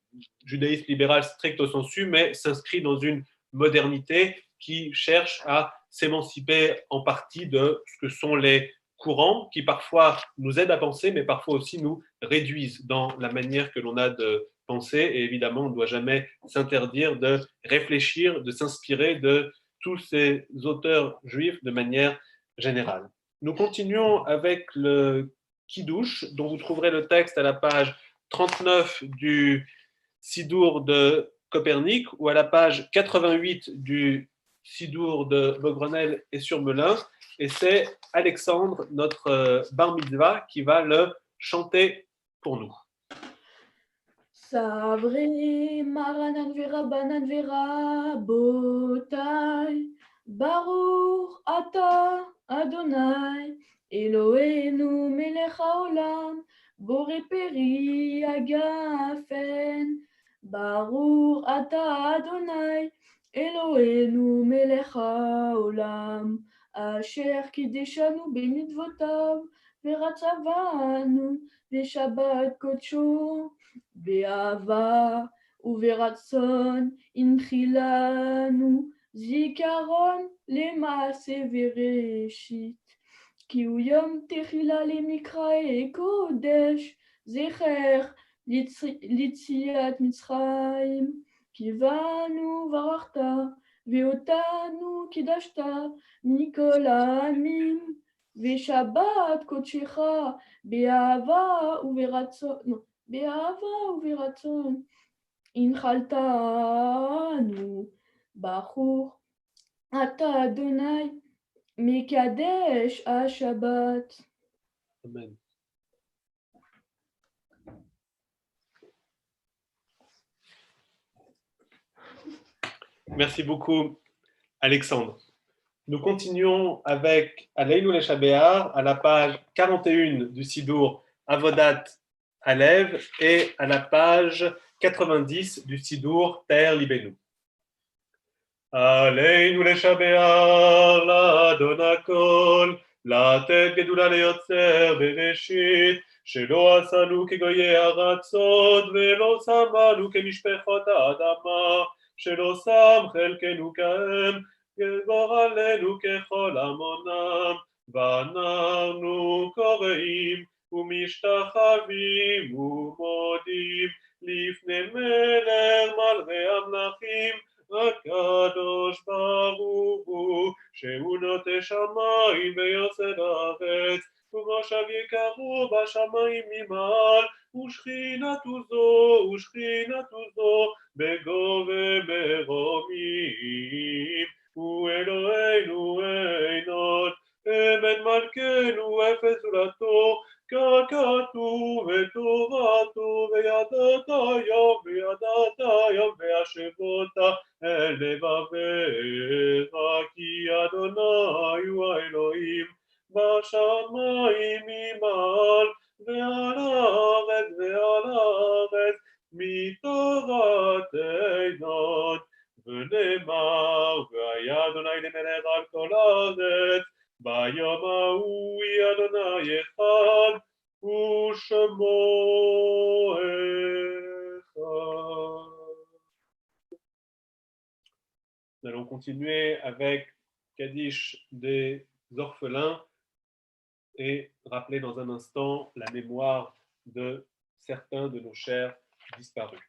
judaïsme libéral stricto sensu, mais s'inscrit dans une modernité qui cherche à s'émanciper en partie de ce que sont les courants qui parfois nous aident à penser, mais parfois aussi nous réduisent dans la manière que l'on a de penser. Et évidemment, on ne doit jamais s'interdire de réfléchir, de s'inspirer de tous ces auteurs juifs de manière générale. Nous continuons avec le Kiddush, dont vous trouverez le texte à la page 39 du Sidour de Copernic ou à la page 88 du Sidour de Vaugrenel et Surmelin. Et c'est Alexandre, notre bar mitzvah, qui va le chanter pour nous. Savri Maranan Vera Banan Vera Botai Baruch Ata Adonai Eloheinu Melech Haolam Borei Peri Agafen Baruch Ata Adonai Eloheinu Melech Haolam Asher Kideshanu B'mitzvotav Veratzavanu V'Shabbat Kodsho באהבה וברצון הנחילנו זיכרון למעשה וראשית כי הוא יום תחילה למקראי קודש זכר ליציאת מצרים כי בנו ברכת ואותנו קידשת מכל העמים ושבת קודשך באהבה וברצון באהבה וברצון הנחלתנו ברוך Ata Adonai Mikadesh HaShabbat. Amen. Merci beaucoup, Alexandre. Nous continuons avec Aleinu Lesha Behar à la page 41 du Sidour Avodat Alev et à la page 90 du Sidour Ter Libenu. Aleinu Lesha Behar l'Adon HaKol לתת גדולה ליוצר בראשית, שלא עשנו כגויי ארצות ולא שמנו כמשפחות האדמה, שלא שם חלקנו כהם גורלנו ככל עמונם, ואנחנו קוראים ומשתחווים ומודים לפני מלך מלכי המלכים הקדוש ברוך הוא, שהוא נוטה שמיים ויוסד הארץ, ומושב יקרו בשמיים ממעל, ושכינתו זו בגובה מרומים, הוא אלוהינו אין עוד, אמת מלכנו אפס זולתו, ככתוב בתורתו, וידעת יום והשבות אל לבביך, כי אדוני הוא האלוהים בשמיים ממעל, ועל הארץ מתורת עינות, ונאמר והיה אדוני למלך על כל הארץ, ביום ההוא יהיה אדוני אחד ושמו אחד. Nous allons continuer avec Kaddish des orphelins et rappeler dans un instant la mémoire de certains de nos chers disparus.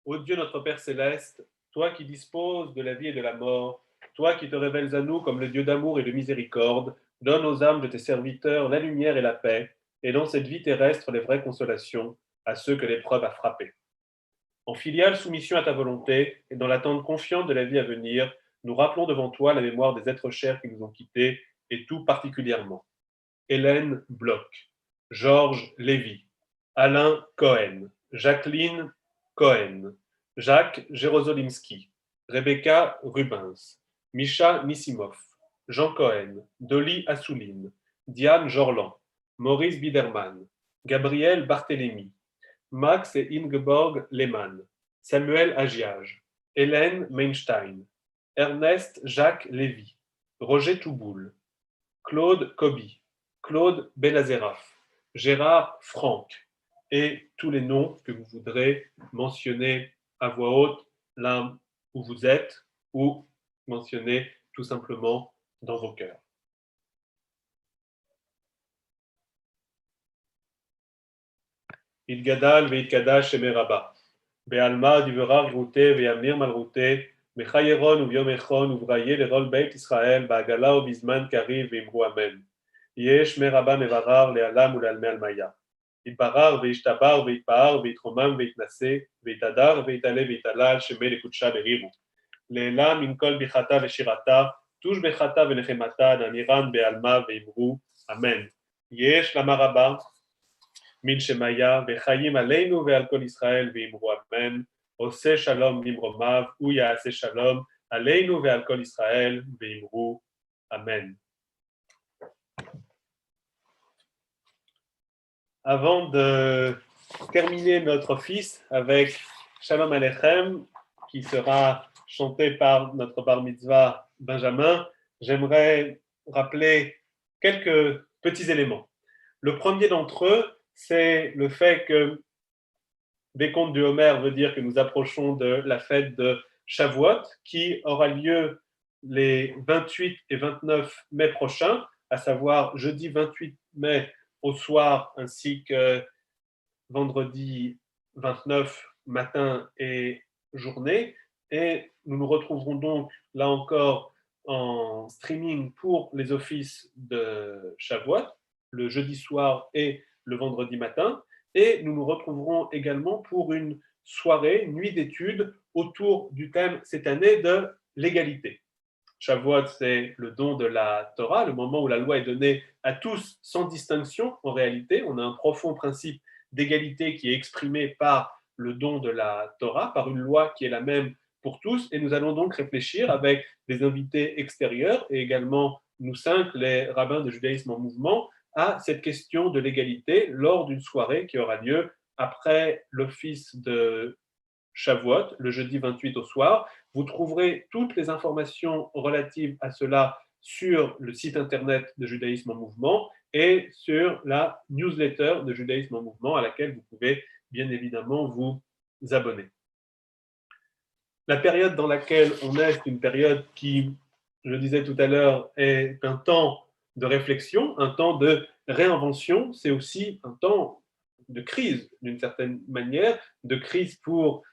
Ô Dieu notre Père Céleste, toi qui disposes de la vie et de la mort, toi qui te révèles à nous comme le Dieu d'amour et de miséricorde, donne aux âmes de tes serviteurs la lumière et la paix, et dans cette vie terrestre les vraies consolations à ceux que l'épreuve a frappés. En filiale soumission à ta volonté et dans l'attente confiante de la vie à venir, nous rappelons devant toi la mémoire des êtres chers qui nous ont quittés, et tout particulièrement Hélène Bloch, Georges Lévy, Alain Cohen, Jacqueline Cohen, Jacques Jérozolimski, Rebecca Rubens, Misha Nissimov, Jean Cohen, Dolly Assouline, Diane Jorland, Maurice Biderman, Gabriel Barthélémy, Max et Ingeborg Lehmann, Samuel Agiage, Hélène Mainstein, Ernest Jacques Lévy, Roger Touboul, Claude Coby, Claude Belazeraf, Gérard Franck et tous les noms que vous voudrez mentionner à voix haute là où vous êtes ou mentionner tout simplement dans vos cœurs. Idgadal ve'idkadash shemei Rabba, be'alma divera rute ve'yamir malrute, bechayeron u'vyom echon uvraye lerol beit Israël ba'agala u'bizman kariv ve'imru amen. Yesh me Rabba mevarar le'alam u'le'alme almaya. Idbarar ve'ishtabar ve'itpa'ar ve'itromam ve'itnase ve'itadar ve'itale ve'italal shemei lekudsha beriru. Le'elam min kol bichata ve'shirata, tush bechata ve'nechemata namiran be'alma ve'imru amen. Yesh lama Rabba מן שמיה, וחיים עלינו ועל כל ישראל ואמרו אמן, עושה שלום ממרומיו, הוא יעשה שלום עלינו ועל כל ישראל ואמרו amen. Avant de terminer notre office avec Shalom Aleichem, qui sera chanté par notre bar mitzvah Benjamin, j'aimerais rappeler quelques petits éléments. Le premier d'entre eux, c'est le fait que Décompte du Homer veut dire que nous approchons de la fête de Shavuot, qui aura lieu les 28 et 29 mai prochains, à savoir jeudi 28 mai au soir, ainsi que vendredi 29 matin et journée. Et nous nous retrouverons donc là encore en streaming pour les offices de Shavuot, le jeudi soir et le vendredi matin, et nous nous retrouverons également pour une soirée, une nuit d'études autour du thème cette année de l'égalité. Shavuot, c'est le don de la Torah, le moment où la loi est donnée à tous sans distinction en réalité. On a un profond principe d'égalité qui est exprimé par le don de la Torah, par une loi qui est la même pour tous. Et nous allons donc réfléchir avec des invités extérieurs et également nous cinq, les rabbins de judaïsme en mouvement, à cette question de l'égalité lors d'une soirée qui aura lieu après l'office de Shavuot, le jeudi 28 au soir. Vous trouverez toutes les informations relatives à cela sur le site internet de Judaïsme en mouvement et sur la newsletter de Judaïsme en mouvement à laquelle vous pouvez bien évidemment vous abonner. La période dans laquelle on est, c'est une période qui, je le disais tout à l'heure, est un temps de réflexion, un temps de réinvention. C'est aussi un temps de crise, d'une certaine manière, de crise pour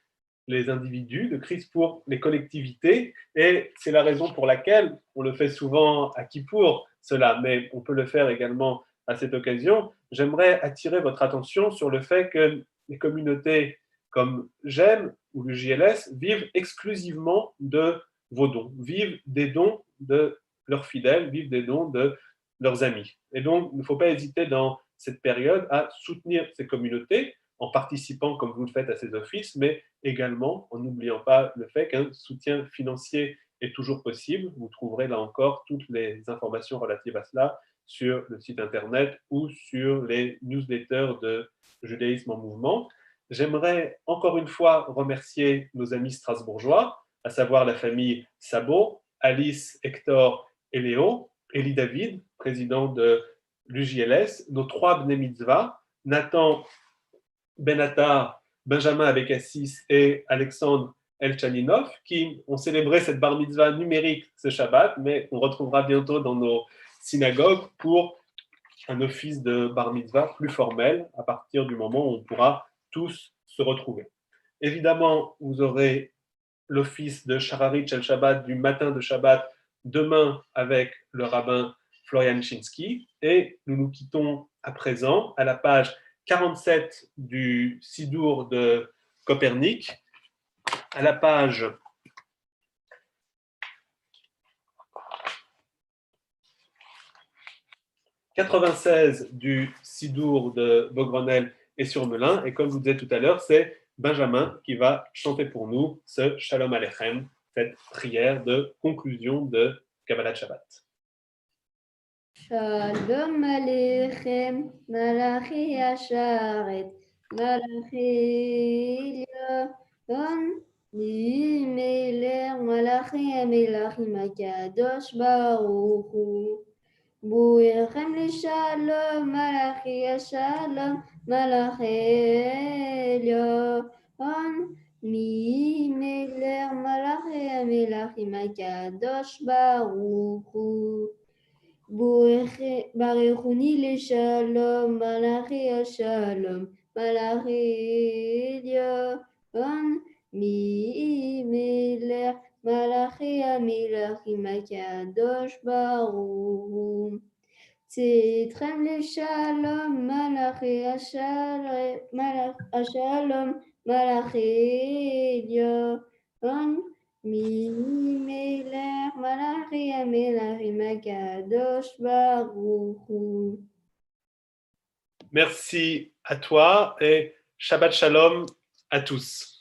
les individus, de crise pour les collectivités. Et c'est la raison pour laquelle on le fait souvent à Kippour, cela, mais on peut le faire également à cette occasion. J'aimerais attirer votre attention sur le fait que les communautés comme GEM ou le JLS vivent exclusivement de vos dons, vivent des dons de leurs fidèles, vivent des dons de leurs amis. Et donc, il ne faut pas hésiter dans cette période à soutenir ces communautés en participant comme vous le faites à ces offices, mais également en n'oubliant pas le fait qu'un soutien financier est toujours possible. Vous trouverez là encore toutes les informations relatives à cela sur le site internet ou sur les newsletters de Judaïsme en mouvement. J'aimerais encore une fois remercier nos amis strasbourgeois, à savoir la famille Sabot, Alice, Hector et Léo, Elie David, président de l'UJLS, nos trois Bnei Mitzvah, Nathan Benatar, Benjamin Abekassis et Alexandre Elchaninov, qui ont célébré cette bar mitzvah numérique ce Shabbat, mais on retrouvera bientôt dans nos synagogues pour un office de bar mitzvah plus formel à partir du moment où on pourra tous se retrouver. Évidemment, vous aurez l'office de Shararit Shel Shabbat du matin de Shabbat demain avec le rabbin Florian Chinsky et nous nous quittons à présent à la page 47 du Sidour de Copernic, à la page 96 du Sidour de Beaugrenelle et Surmelin. Et comme je vous disais tout à l'heure, c'est Benjamin qui va chanter pour nous ce Shalom Aleichem, cette prière de conclusion de Kabbalat Shabbat. Shalom Aleichem, Malachi Asharet, Malachi Elion, Nimeler, Malachi Amelachim Akadosh Baruch Hu. Bouechem le Shalom, Malachi Ashalom, Malachi Elion, Nimeler, Malachi Amelachim Akadosh Baruch Hu. Barechuni le Shalom, Malachi Ashalom, Malachi Elion, Mimeler, Malachi Amelachim Akadosh Baruch. Tzitrem le Shalom, Malachi Ashalom, Malachi Elion, Mimeler, Malachi Amelachim Akadosh Baruch. Merci à toi et Shabbat Shalom à tous.